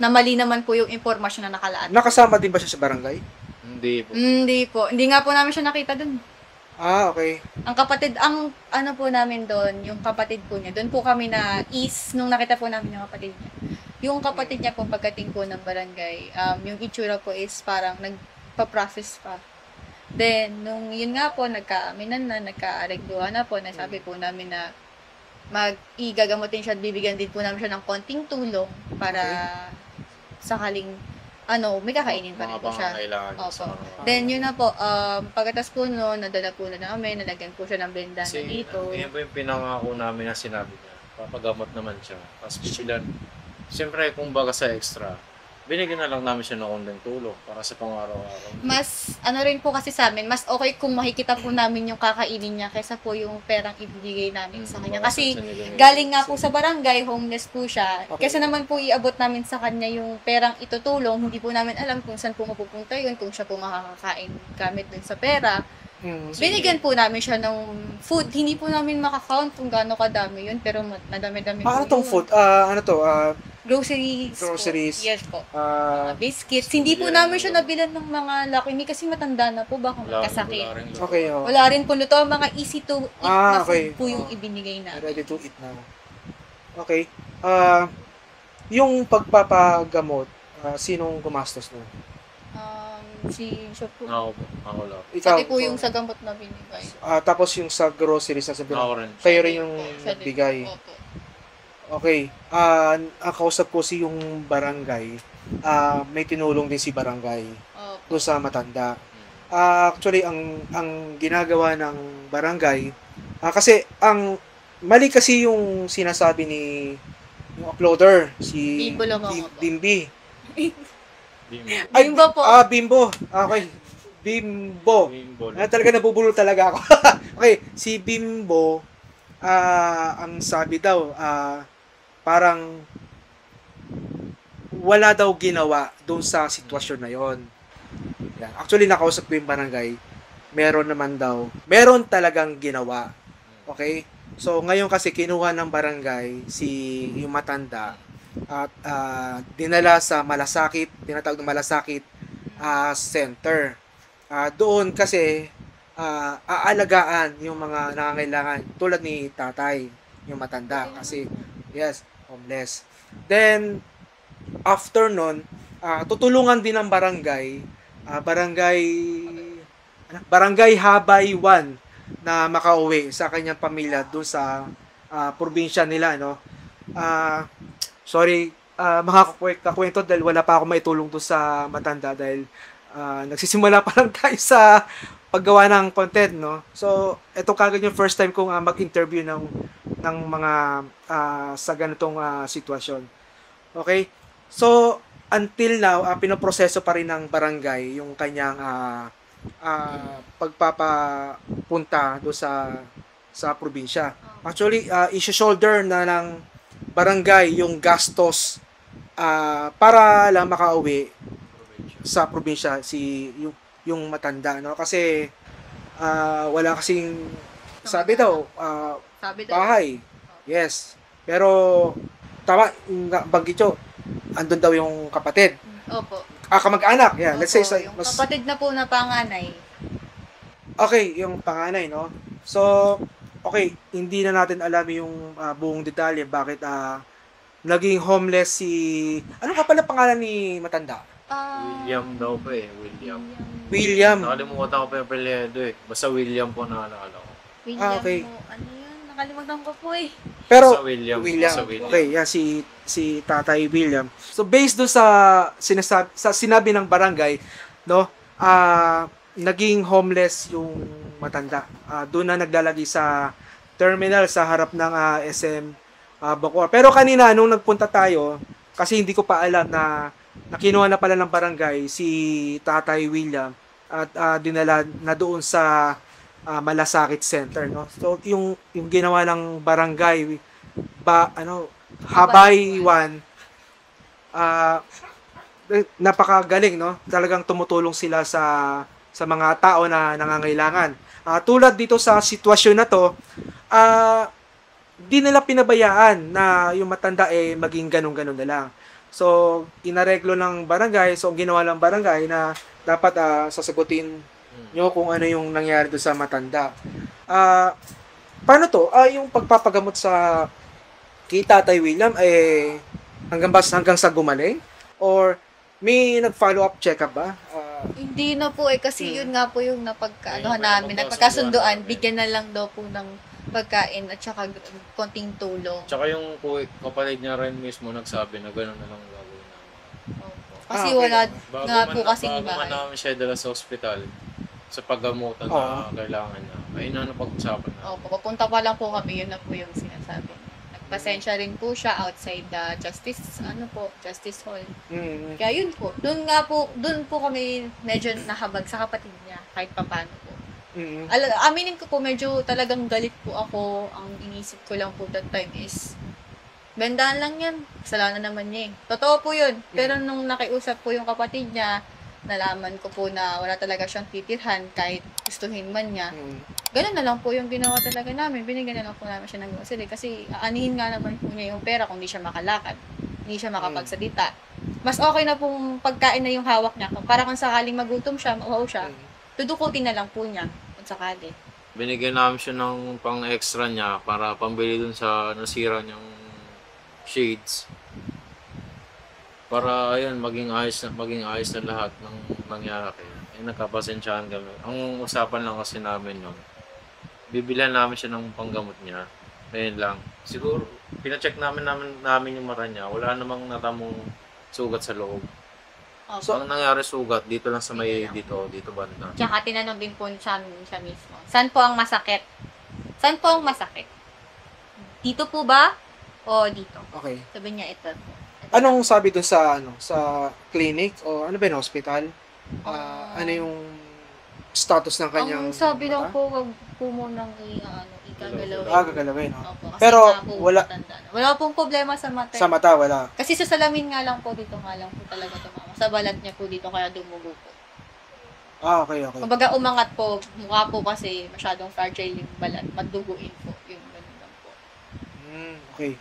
Na mali naman po yung informasyon na nakalaan. Nakasama din ba siya sa barangay? Hindi po. Hindi po. Hindi nga po namin siya nakita dun. Okay. Ang kapatid, ang ano po namin doon, yung kapatid po niya, doon po kami nung nakita po namin yung kapatid niya. Yung kapatid niya po pagdating po ng barangay, yung itsura po is parang nagpa-process pa. Then, nung yun nga po, nagkaaminan na, nagka-aregluhan na po, nasabi po namin na igagamutin siya at bibigyan din po namin siya ng konting tulong para sakaling may kakainin pa rin po siya. Kailangan Opo. Then, yun na po, pagkatas po noon, nadala po na namin, nalagyan po siya ng bendana Kasi dito. yun po yung pinangako namin na sinabi niya. Papagamot naman siya. Tapos sila, siyempre kung baga sa extra, binigyan na lang namin siya ng konting tulong para sa pang-araw-araw. Mas, rin po kasi sa amin, mas okay kung makikita po namin yung kakainin niya kaysa po yung perang ibigay namin sa kanya. Kasi, galing nga po sa barangay, homeless po siya. Okay. Kasi naman po iabot namin sa kanya yung perang itutulong, hindi po namin alam kung saan po mapupunta yun, kung siya po makakakain gamit dun sa pera. Binigyan po namin siya ng food. Hindi po namin makakount kung gaano kadami yun, pero madami-dami po Ano tong yun. food? Groceries. Groceries. Po. Yes po. Ah, Biscuits. Hindi po namin siya nabilan ng mga Lucky Me kasi matanda na po, baka magkasakit. okay. Wala rin po nito, mga easy to eat na okay. food po yung ibinigay namin. Ready to eat na. Okay. Yung pagpapagamot, sinong gumastos nun? Siya po. Ako lang. Pati po yung sa gamot na binigay. Tapos yung sa groceries na sabihin. Ako rin. Kayo rin yung Siya din nagbigay. po. Opo. Okay. Ang kausap ko si yung barangay. May tinulong din si barangay Opo. doon sa matanda. Actually, ang ginagawa ng barangay, kasi ang mali kasi yung sinasabi ni yung uploader, si Bimbo Lumong po. Bimbi. Bimbo po. Bimbo. Okay. Bimbo. Bimbo. Talaga nabubulol talaga ako. Okay, si Bimbo, ang sabi daw, parang wala daw ginawa doon sa sitwasyon na yon. Yan. Actually, nakausap ko yung barangay. Meron talagang ginawa. Okay? So, ngayon kasi kinuha ng barangay yung matanda at dinala sa Malasakit, tinatawag na Malasakit Center. Doon kasi aalagaan yung mga nangangailangan tulad ni tatay, yung matanda kasi yes, homeless. Then after nun, tutulungan din ng barangay Habay 1 na makauwi sa kanyang pamilya doon sa probinsya nila, no. Sorry, kakwento dahil wala pa ako maitulong doon sa matanda dahil nagsisimula pa lang tayo sa paggawa ng content, no. So ito kagad yung first time kong mag-interview ng mga sa ganitong sitwasyon. Okay? So until now, pinoproseso pa rin ng barangay yung kanyang pagpapapunta do sa probinsya. Actually, i-shoulder na ng barangay yung gastos para lang makauwi sa probinsya yung matanda, no? Kasi wala kasing sabi daw bahay. Yes. Pero tama yung bagito, andun daw yung kapatid. Opo. Kamag-anak. Yeah, let's say Yung kapatid na po na panganay. okay, yung panganay, no? So, okay, hindi na natin alam yung buong detalye bakit naging homeless si... Ano ka pala pangalan ni matanda? William daw po eh, William. William. Nakalimutan ko pa yung apelyido eh. Basta William po naalala ko. William okay. po, ano yun? Nakalimutan ko po eh. Pero, Basta William. Basta William. Okay, yan, si Tatay William. So, based doon sa sinabi ng barangay, no, naging homeless yung matanda. Doon na naglalagi sa terminal sa harap ng SM Bacoor. Pero kanina, nung nagpunta tayo, kasi hindi ko pa alam na kinuha na pala ng barangay si Tatay William at dinala na doon sa Malasakit Center, no. So yung ginawa ng barangay Habay 1 napakagaling, no. Talagang tumutulong sila sa mga tao na nangangailangan. Tulad dito sa sitwasyon na to, di nila pinabayaan na yung matanda maging ganun-ganun na lang. So, inareglo ng barangay. So, ang ginawa ng barangay na dapat sasagutin nyo kung ano yung nangyari doon sa matanda. Paano to? Yung pagpapagamot sa kay Tatay William, hanggang sa gumaling? Or may nag-follow up check-up ba? Hindi na po kasi yun nga po yung namin, nagpagkasunduan, bigyan na lang daw po ng pagkain at saka konting tulong. Tsaka yung kapatid niya rin mismo nagsabi na gano'n na lang gagawin namin. Opo. Kasi okay. wala nga po kasing bago bahay. man namin siya dala sa ospital sa paggamutan na kailangan niya. Ay na pag-usapan na. Opo, papunta pa lang po kami, yun na po yung sinasabi. Nagpasensya rin po siya outside the Justice Hall. Mm. Kaya yun po, doon po kami medyo nahabag sa kapatid niya kahit papaano po. Mm. Aminin ko po, medyo talagang galit po ako. Ang inisip ko lang po that time is, bendaan lang yan. Kasalanan naman niya eh. Totoo po yun. Pero nung nakiusap po yung kapatid niya, nalaman ko po na wala talaga siyang titirhan kahit gustuhin man niya. Ganun na lang po yung ginawa talaga namin. Binigyan na lang po namin siya ng grocery. Kasi aanihin nga naman po niya yung pera kung hindi siya makalakad. Hindi siya makapagsalita. Mas okay na pong pagkain na yung hawak niya. Para kung sakaling magutom siya, mauhaw siya, dudukutin na lang po niya kung sakali. Binigyan namin siya ng pang-extra niya para pambili dun sa nasira niyang shades. Para ayun, maging ayos na lahat ng nangyari. Nagkapasensyahan kami. Ang usapan lang kasi namin yun, bibilan namin siya ng panggamot niya. Ayun lang. Siguro, pina-check namin yung mata niya. Wala namang natamong sugat sa loob. Okay. So, ang nangyari sugat, dito lang sa may, dito banda. Tsaka tinanong din po siya mismo. Saan po ang masakit? Saan po ang masakit? Dito po ba? O dito? Okay. Sabi niya ito. Anong sabi dun sa clinic o ano ba yung hospital? Ano yung status ng kanyang Ang sabi mata? lang po, wag po munang igagalawin. Gagalawin. Opo, kasi Pero nga po, wala matanda na. Wala pong problema sa mata. sa mata, wala. Kasi sa salamin nga lang po dito nga lang po talaga tumama. Sa balat niya po dito kaya dumugo po. Okay. Kumbaga umangat po, mukha po kasi masyadong fragile yung balat. Magduguin po. Yung ganun lang po. Okay.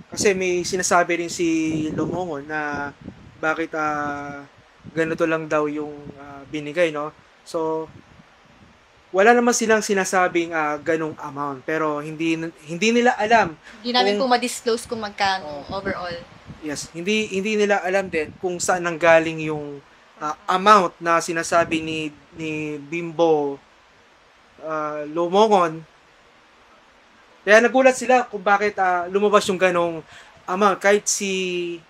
Kasi may sinasabi rin si Lumongon na bakit ganito lang daw yung binigay, no? So, wala naman silang sinasabing ganong amount. Pero hindi nila alam. Hindi namin po ma-disclose kung magkano overall. Yes, hindi nila alam din kung saan nanggaling yung amount na sinasabi ni Bimbo Lumongon. Kaya nagulat sila kung bakit lumabas yung ganong amount. Kahit si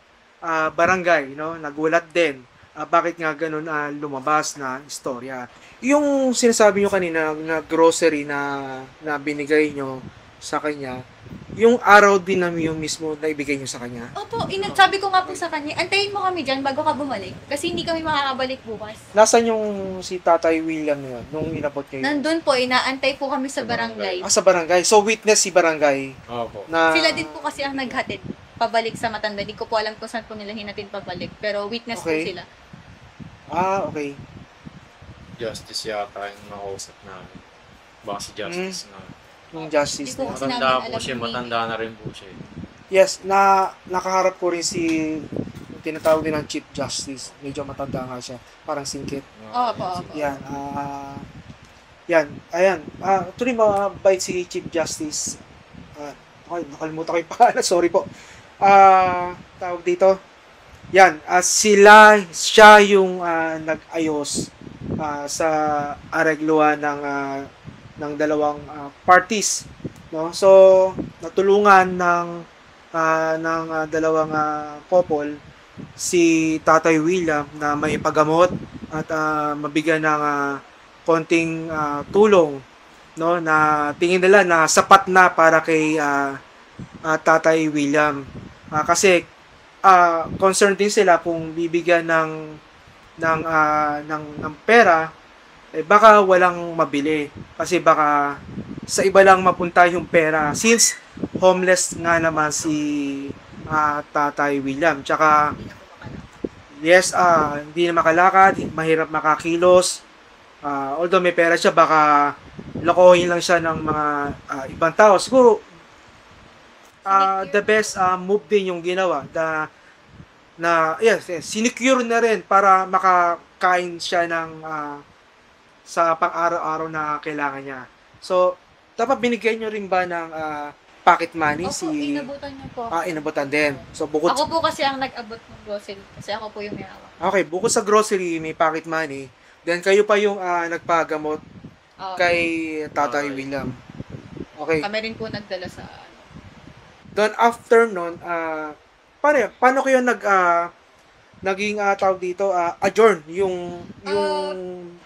barangay, no, nagulat din. Bakit nga ganon lumabas na istorya. Yung sinasabi nyo kanina na grocery na binigay nyo sa kanya, yung araw din namin yung mismo na ibigay nyo sa kanya. Opo, sabi ko nga po sa kanya, antayin mo kami dyan bago ka bumalik. Kasi hindi kami makakabalik bukas. Nasaan yung si Tatay William na yun, nung inabot nyo yun? Nandun po, inaantay po kami sa barangay. Sa barangay. So, witness si barangay. Opo. Na, Sila din po kasi ang naghatid pabalik sa Matanda. Hindi ko po alam kung saan po nila hinatid pabalik. Pero witness po Okay. sila. Okay. Justice yata yung nakausap namin. Baka si Justice na. Yung justice Hindi po na. kasi Matanda namin po alam siya, yung matanda na rin po siya. Yes, nakaharap ko rin si yung tinatawag din ng Chief Justice. Medyo matanda nga siya. Parang singkit. Opo. Yan. Yan, ayan. Actually, mabait si Chief Justice. Okay, nakalimutan ko yung pangalan. Sorry po. Tawag dito. Yan, siya yung nag-ayos sa aregluhan ng dalawang parties, no? So natulungan ng dalawang couple si Tatay William na maipagamot at mabigyan ng konting tulong, no, na tingin nila na sapat na para kay Tatay William. Kasi concerned din sila kung bibigyan ng pera, baka walang mabili. Kasi baka sa iba lang mapunta yung pera. Since homeless nga naman si Tatay William. Tsaka, yes, hindi na makalakad, mahirap makakilos. Although may pera siya, baka lokohin lang siya ng mga ibang tao. Siguro, the best move din yung ginawa sinecure na rin para makakain siya ng sa pang-araw-araw na kailangan niya. So, dapat binigyan nyo rin ba ng pocket money? Opo, inabutan niyo po. Inabutan din. So, bukod Ako po kasi ang nag-abot ng grocery kasi ako po yung may hawak. Okay, bukod sa grocery, may pocket money. Then, kayo pa yung nagpagamot kay Tatay William. Okay. Kami rin po nagdala sa Then after nun, paano kayo naging tawag dito, adjourn yung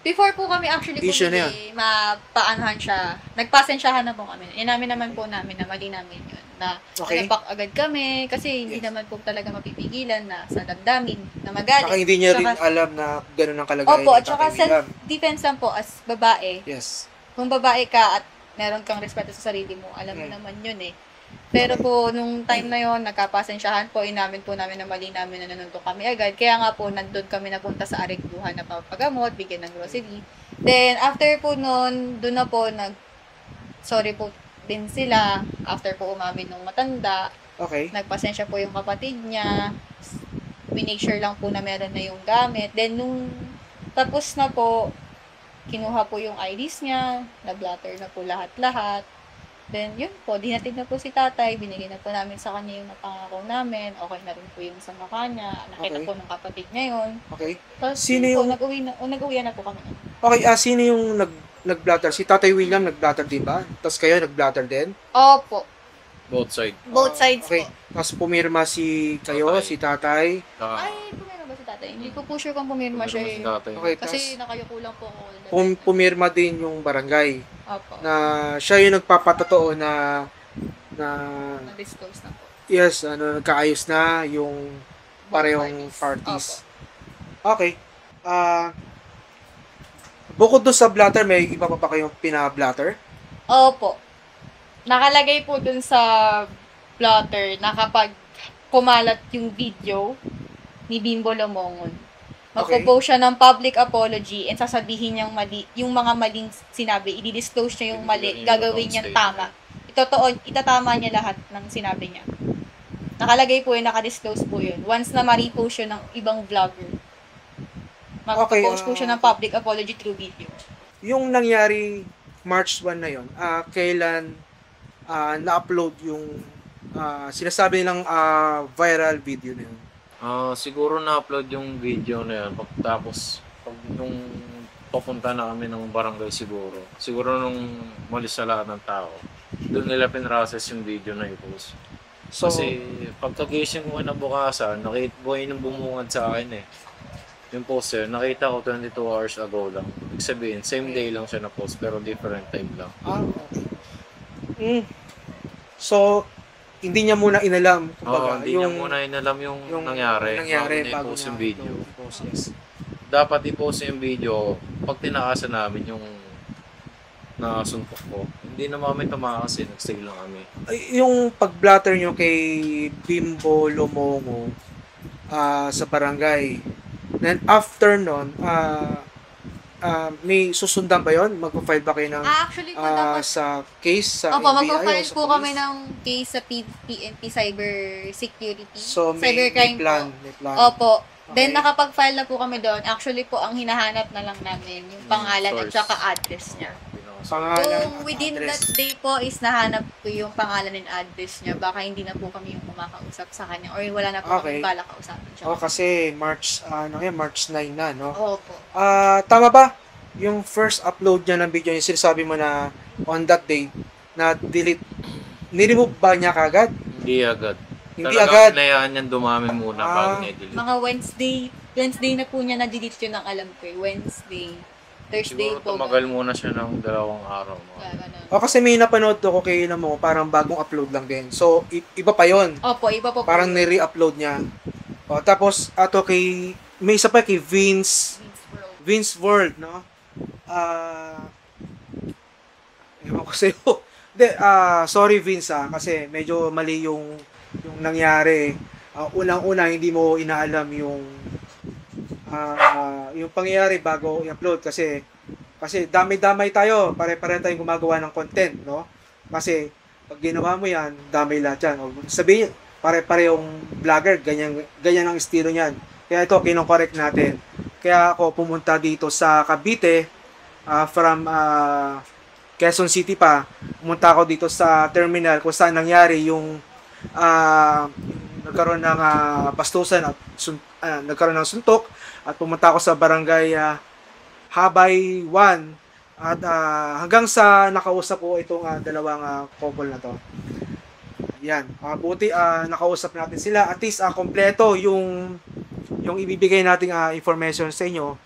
before po kami actually issue na yun. mapaanahan siya. Nagpasensyahan na po kami. Inamin naman po namin na mali namin yun. Na Okay. napak agad kami kasi hindi naman po talaga mapipigilan na sa damdamin na magalit. Saka hindi niya rin Tsaka- alam na gano'n ang kalagayan Opo, ni at saka Tatay William. self-defense lang po as babae. Yes. Kung babae ka at meron kang respeto sa sarili mo, alam mo naman yun eh. Pero po, nung time na yon nagkapasensyahan po, inamin po namin na mali namin na nanuntok kami agad. Kaya nga po, nandun kami napunta sa aregluhan na papagamot, bigyan ng grocery. Then, after po nun, doon na po, sorry po din sila. After po umamin ng matanda, Okay. nagpasensya po yung kapatid niya. Make sure lang po na meron na yung gamit. Then, nung tapos na po, kinuha po yung IDs niya, nablatter na po lahat-lahat. Then, yun po, dinatid na po si tatay, binigay na po namin sa kanya yung napangako namin, okay na rin po yung sa mukha niya, nakita Okay. po ng kapatid niya yun. Okay. Tapos, Sino yun yung- po, nag-uwi na po kami. Okay, sino yung nag-blatter? Si Tatay William nag-blatter din ba? Tapos kayo nag-blatter din? Opo, Both side. both sides Okay. po. Tapos pumirma si kayo, Tatay. si tatay. Ay, pumirma ba si tatay? Hindi ko po sure kung pumirma siya eh. Okay, Kasi tapos nakayuko lang po ako. pumirma din yung barangay Opo, na siya yung nagpapatotoo na na-disclose na po. yes, nagkaayos na yung parehong parties. Okay. Bukod doon sa blatter, may iba pa kayong pina-blatter? Opo. Nakalagay po dun sa plotter na kapag kumalat yung video ni Bimbo Lomongon, Okay. magpo-post siya ng public apology and sasabihin niyang mali, yung mga maling sinabi, i-disclose niya yung mali, gagawin niyang tama. Itatama niya lahat ng sinabi niya. Nakalagay po yun, nakadisclose po yun. Once na ma-repost yun ng ibang vlogger, mag-post po siya ng public apology through video. Yung nangyari March 1 na yon, kailan na-upload yung sinasabi nilang viral video na yun? Siguro na-upload yung video na yan. Tapos, pag nung papunta na kami ng barangay siguro nung malis sa lahat ng tao, doon nila pinrocess yung video na i-post. So, Kasi pagkagising ko na bukasan, nakita ko yung bumungad sa akin eh. Yung post yun, nakita ko 22 hours ago lang. Ibig sabihin, same day lang siya na-post pero different time lang. okay. So, hindi niya muna inalam, kumbaga, Hindi niya muna inalam yung nangyari bago i-post yung video. i-post, yes. Dapat i-post yung video pag tinakasan namin yung nakasuntok ko. Hindi naman kami tumakas nag-stay lang kami. Yung pag-blatter nyo kay Bimbo Lomongo sa barangay, then after nun, may susundan ba yun? Magpa-file ba kayo ng Actually po, dapat sa case sa Opo, NBI o magpa-file sa po police? kami ng case sa PNP Cyber Security. So, may Cybercrime plan. po. May plan. Opo. Okay. Then, nakapag-file na po kami doon. Actually po, ang hinahanap na lang namin yung pangalan at source. saka address niya. Pangalan Kung at within address. that day po is nahanap ko yung pangalan and address niya, baka hindi na po kami yung kumakausap sa kanya or wala na po Okay. kami bala kausapin siya. Oh, kasi March 9 na, no? Opo. Tama ba? Yung first upload niya ng video, yung sinasabi mo na on that day, na delete, niremove ba niya kagad? Hindi agad. Hindi Talagang agad. hinayaan niyang dumami muna bago niya i-delete. Mga Wednesday na po niya na-delete yun ang alam ko eh. Wednesday. Thursday Siguro po. tumagal muna siya ng 2 araw. Ganun. O kasi may napanood ko kay mo, parang bagong upload lang din. So, iba pa yon. Opo, iba po. Parang nire-upload niya. O, tapos, ato kay, may isa pa kay Vince World, no? Ewan ko sa'yo. Hindi, sorry Vince kasi medyo mali yung nangyari. Unang-una, hindi mo inaalam yung pangyayari bago i-upload kasi damay-damay tayo, pare-pare tayong gumagawa ng content, no? Kasi pag ginawa mo yan, damay lahat yan. O, sabihin, pare-parehong vlogger, ganyan ang estilo niyan. Kaya ito, kino-correct natin. Kaya ako pumunta dito sa Cavite, from Quezon City pa. Pumunta ako dito sa terminal kung saan nangyari yung nagkaroon ng bastusan at nagkaroon ng suntok at pumunta ako sa barangay Habay 1 at hanggang sa nakausap ko itong dalawang couple na to. Yan. Buti nakausap natin sila. At least kompleto yung ibibigay nating information sa inyo.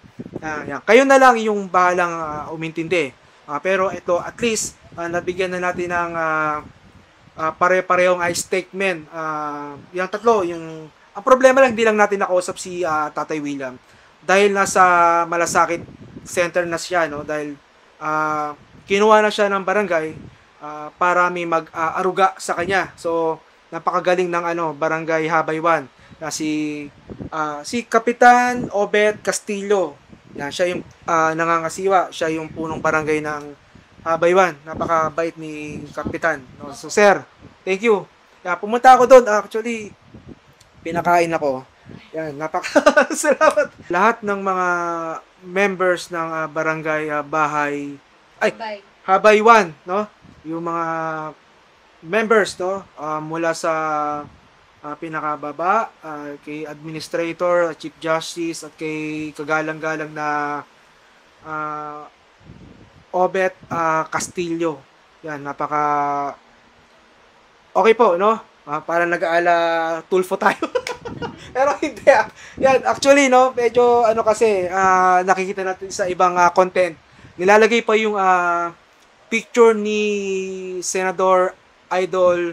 Yan. Kayo na lang yung bahalang umintindi. Pero ito at least nabigyan na natin ng pare-parehong statement. Yung tatlo, ang problema lang, hindi lang natin nakausap si Tatay William. Dahil nasa Malasakit Center na siya, no? Dahil kinuha na siya ng barangay para may mag-aruga sa kanya. So, napakagaling ng Barangay Habay 1 na si Kapitan Obet Castillo. Yan, siya yung nangangasiwa, siya yung punong barangay ng Habay 1. Napakabait ni Kapitan. No? So, sir, thank you. Pumunta ako doon. Actually, pinakain ako. Yan, napaka-salamat. Lahat ng mga members ng barangay Habay 1, no? Yung mga members, no? Mula sa pinakababa, kay Administrator, Chief Justice, at kay kagalang-galang na Obet Castillo. Yan, okay po, no? Para nag-aala Tulfo tayo. Pero hindi Yan, actually, no, medyo kasi, nakikita natin sa ibang content. Nilalagay pa yung picture ni Senador Idol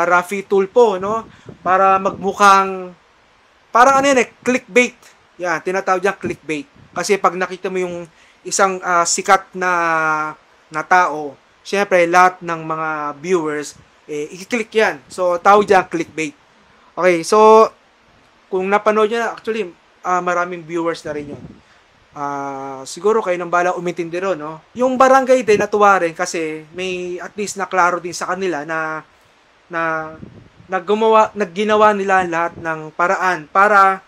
Raffy Tulfo, no? Para magmukhang, parang clickbait. Yan, tinatawag niyang clickbait. Kasi pag nakita mo yung isang sikat na tao, syempre, lahat ng mga viewers, i-click yan. So, tawag dyan clickbait. Okay, so, kung napanood nyo na, actually, maraming viewers na rin yun. Siguro kayo nang bala umintindi ron, no? Yung barangay din, natuwa rin kasi may at least naklaro din sa kanila na nagginawa nila lahat ng paraan para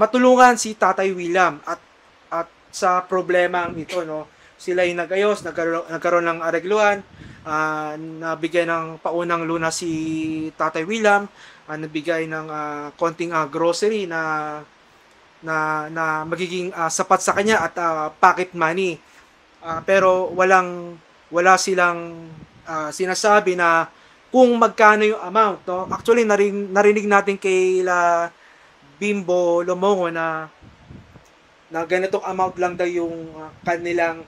matulungan si Tatay William at sa problema ito, no? Sila yung nagayos, nagkaroon ng aregluan, nabigyan ng paunang luna si Tatay William, nabigay ng konting grocery na magiging sapat sa kanya at pocket money. Pero wala silang sinasabi na kung magkano yung amount, no? Actually narinig natin kay Bimbo Lomongo na ganitong amount lang daw yung kanilang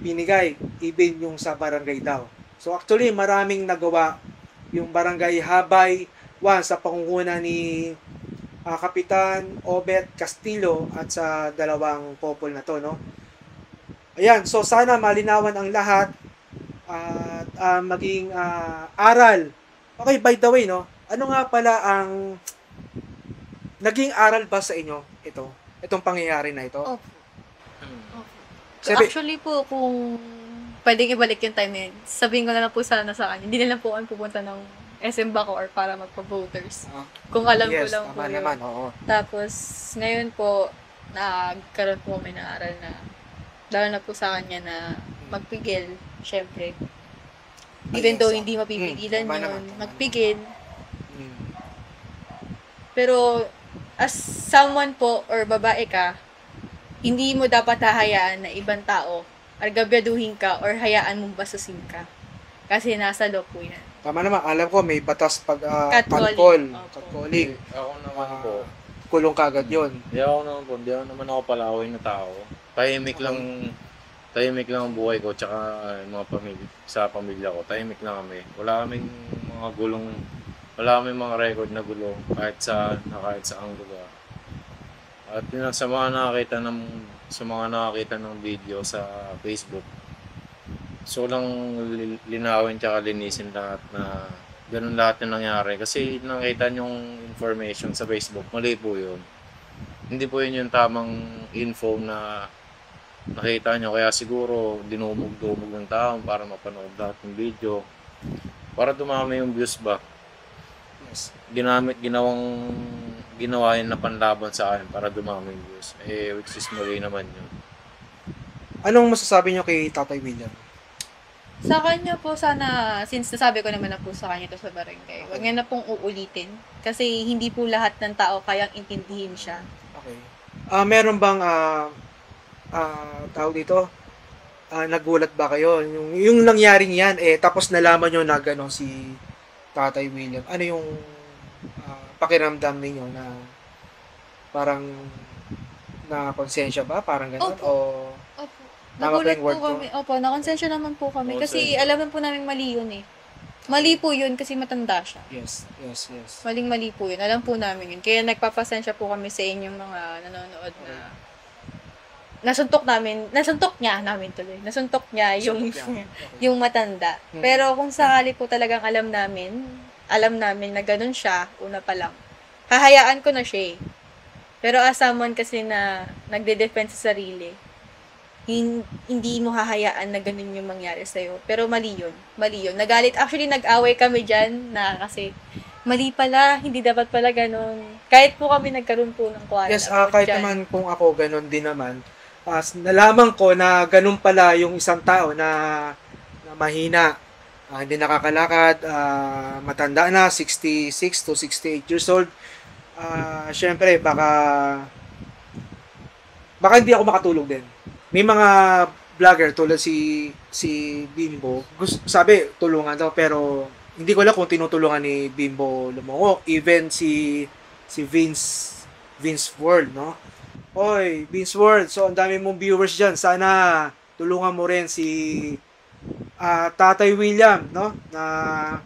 binigay, even yung sa barangay daw. So actually maraming nagawa yung barangay Habay 1 sa pangunguna ni Kapitan Obet Castillo at sa dalawang couple na to, no? Ayan, so sana malinawan ang lahat at maging aral. Okay, by the way, no? Ano nga pala ang naging aral ba sa inyo itong pangyayari na ito? Opo. Actually po, kung pwedeng ibalik yung time na yun, sabihin ko na lang po sana sa kanya, hindi na lang po ako pupunta ng SM Bacoor para magpa-voters. Kung alam ko lang po yun. Naman, oo. Tapos, ngayon po, nagkaroon po kami ng aral na, lalo na po sa kanya na magpigil, syempre. Even though hindi mapipigilan tama yun, naman, tama magpigil. Mm. Pero, as someone po, or babae ka, hindi mo dapat hahayaan na ibang tao, argabyaduhin ka, or hayaan mong basusin ka. Kasi nasa law po yan. Tama naman, alam ko may batas pag Catcalling. catcall, Opo. catcalling. Ako naman po, Kulong kagad yun. Hindi ako naman ako palaway na tao. Tahimik lang ang buhay ko, tsaka yung mga sa pamilya ko, tahimik lang kami. Wala kaming mga gulong, wala kaming mga record na gulo, kahit sa ang lugar. At yun ang sa mga nakakita ng video sa Facebook. So lang linawin tsaka linisin lahat na ganun lahat yung nangyari. Kasi nakita yung information sa Facebook, mali po yun. Hindi po yun yung tamang info na nakita nyo. Kaya siguro dinumog-dumog ng tao para mapanood lahat ng video. Para dumami yung views ba. Yes. Ginawa yun na panlaban sa akin para dumami yung views. Which is mali naman yun. Anong masasabi nyo kay Tatay William? Sa kanya po sana, since nasabi ko naman na po sa kanya to sa barangay, huwag niya na pong uulitin. Kasi hindi po lahat ng tao kayang intindihin siya. Okay. Meron bang tao dito? Nagulat ba kayo? Yung nangyaring yan, tapos nalaman nyo na gano'n si Tatay William. Ano yung pakiramdam ninyo na parang na konsensya ba? Parang gano'n? Opo. O Opo. tama ba Nagulat yung po word ko? kami. Opo, nakonsensya naman po kami. Kasi Konsensya. alam po namin mali yun eh. Mali po yun kasi matanda siya. Yes. Maling-mali po yun. Alam po namin yun. Kaya nagpapasensya po kami sa inyong mga nanonood na nasuntok niya yung Okay. yung matanda. Hmm. Pero kung sakali po talagang alam namin na ganun siya, una pa lang, hahayaan ko na siya eh. Pero as someone kasi na nagde-defend sa sarili, hindi mo hahayaan na ganun yung mangyari sa'yo. Pero mali yun. Nagalit. Actually, nag-away kami dyan na kasi mali pala, hindi dapat pala ganun. Kahit po kami nagkaroon po ng quarrel. Yes, about kahit dyan. naman kung ako ganun din naman. Nalaman ko na ganun pala yung isang tao na mahina, hindi nakakalakad, matanda na, 66 to 68 years old. Syempre, baka hindi ako makatulog din. May mga vlogger tulad si Bimbo, sabi tulungan daw, pero hindi ko alam kung tinutulungan ni Bimbo Lumongo. Even si Vince World, no? Oy, Vince World, so ang dami mong viewers dyan. Sana tulungan mo rin si Tatay William, no? Na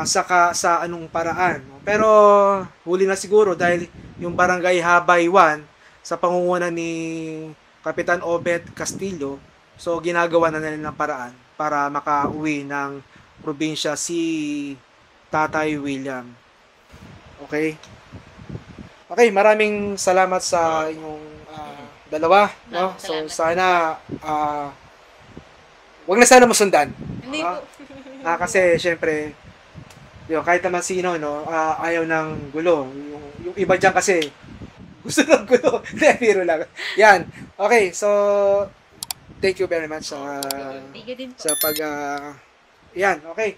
sa anong paraan. No? Pero huli na siguro dahil yung Barangay Habay 1 sa pangunguna ni Kapitan Obed Castillo, so ginagawa na nila ng paraan para makauwi ng probinsya si Tatay William. Okay? Okay, maraming salamat sa inyong dalawa, no? So sana wag na sana masundan. Hindi po. Kasi syempre kahit naman sino, no, ayaw ng gulo. Yung iba diyan kasi gusto ng gulo. Biro lang. Yan. Okay, so thank you very much sa Tiga din po. yan, okay.